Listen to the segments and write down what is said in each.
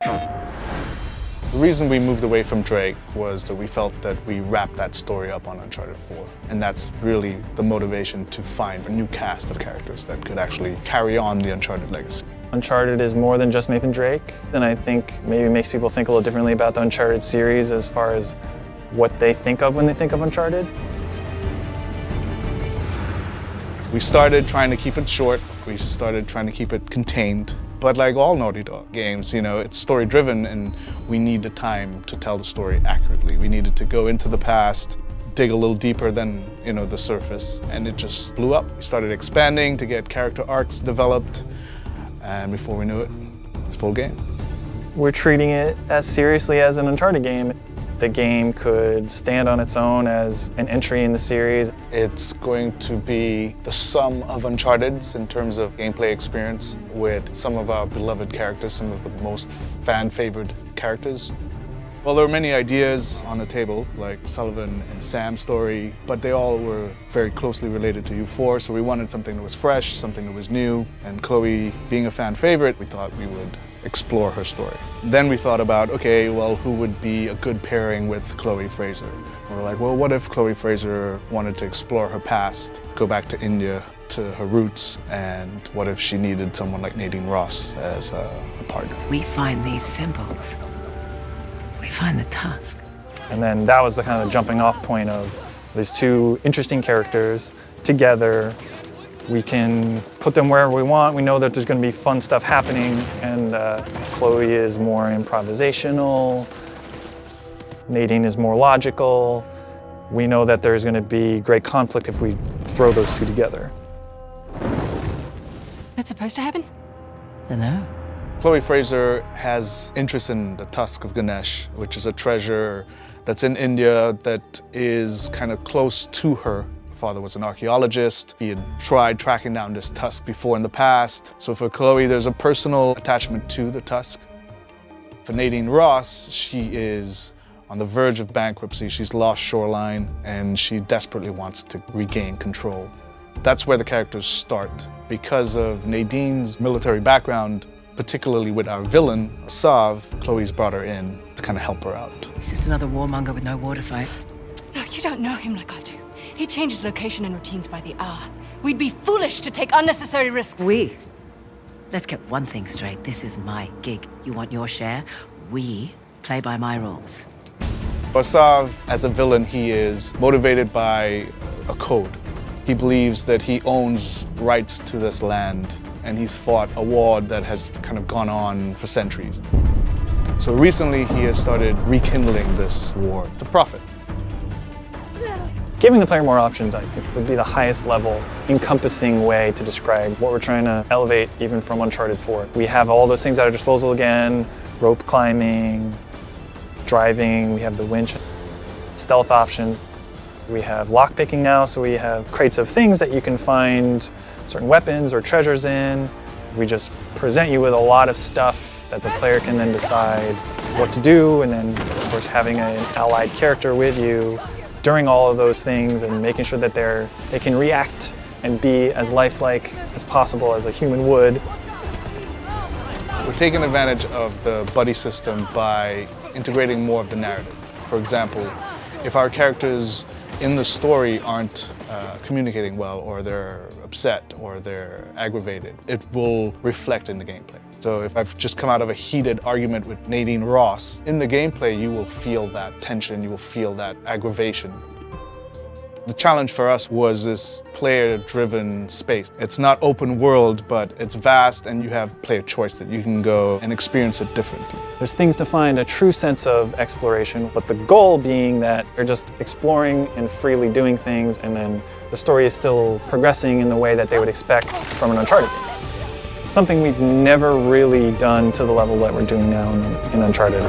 The reason we moved away from Drake was that we felt that we wrapped that story up on Uncharted 4. And that's really the motivation to find a new cast of characters that could actually carry on the Uncharted legacy. Uncharted is more than just Nathan Drake, and I think maybe makes people think a little differently about the Uncharted series as far as what they think of when they think of Uncharted. We started trying to keep it short. We started trying to keep it contained. But like all Naughty Dog games, you know, it's story-driven and we need the time to tell the story accurately. We needed to go into the past, dig a little deeper than, you know, the surface, and it just blew up. We started expanding to get character arcs developed, and before we knew it, it's a full game. We're treating it as seriously as an Uncharted game. The game could stand on its own as an entry in the series. It's going to be the sum of Uncharted's in terms of gameplay experience with some of our beloved characters, some of the most fan-favored characters. Well, there were many ideas on the table, like Sullivan and Sam's story, but they all were very closely related to U4, so we wanted something that was fresh, something that was new, and Chloe, being a fan favorite, we thought we would explore her story. Then we thought about, okay, well, who would be a good pairing with Chloe Fraser? We were like, well, what if Chloe Fraser wanted to explore her past, go back to India, to her roots, and what if she needed someone like Nadine Ross as a partner? We find these symbols. We find the tusk. And then that was the kind of jumping off point of these two interesting characters together. We can put them wherever we want. We know that there's going to be fun stuff happening, and Chloe is more improvisational. Nadine is more logical. We know that there's going to be great conflict if we throw those two together. That's supposed to happen? Dunno. Chloe Fraser has interest in the tusk of Ganesh, which is a treasure that's in India that is kind of close to her. Her father was an archaeologist. He had tried tracking down this tusk before in the past. So for Chloe, there's a personal attachment to the tusk. For Nadine Ross, she is on the verge of bankruptcy. She's lost Shoreline, and she desperately wants to regain control. That's where the characters start. Because of Nadine's military background, particularly with our villain, Sav, Chloe's brought her in to kind of help her out. He's just another warmonger with no war to fight. No, you don't know him like I do. He changes location and routines by the hour. We'd be foolish to take unnecessary risks. Let's get one thing straight. This is my gig. You want your share? We play by my rules. For Sav, as a villain, he is motivated by a code. He believes that he owns rights to this land, and he's fought a war that has kind of gone on for centuries. So recently he has started rekindling this war to profit. Giving the player more options, I think, would be the highest level, encompassing way to describe what we're trying to elevate even from Uncharted 4. We have all those things at our disposal again, rope climbing, driving, we have the winch, stealth options. We have lockpicking now, so we have crates of things that you can find certain weapons or treasures in. We just present you with a lot of stuff that the player can then decide what to do, and then, of course, having an allied character with you during all of those things and making sure that they can react and be as lifelike as possible as a human would. We're taking advantage of the buddy system by integrating more of the narrative. For example, if our characters in the story aren't communicating well, or they're upset, or they're aggravated, it will reflect in the gameplay. So if I've just come out of a heated argument with Nadine Ross, in the gameplay you will feel that tension, you will feel that aggravation. The challenge for us was this player-driven space. It's not open world, but it's vast, and you have player choice that you can go and experience it differently. There's things to find a true sense of exploration, but the goal being that you're just exploring and freely doing things, and then the story is still progressing in the way that they would expect from an Uncharted game. It's something we've never really done to the level that we're doing now in Uncharted.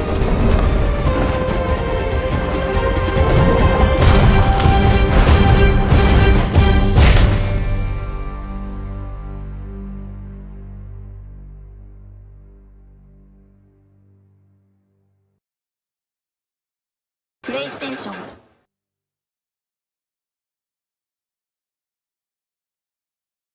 PlayStation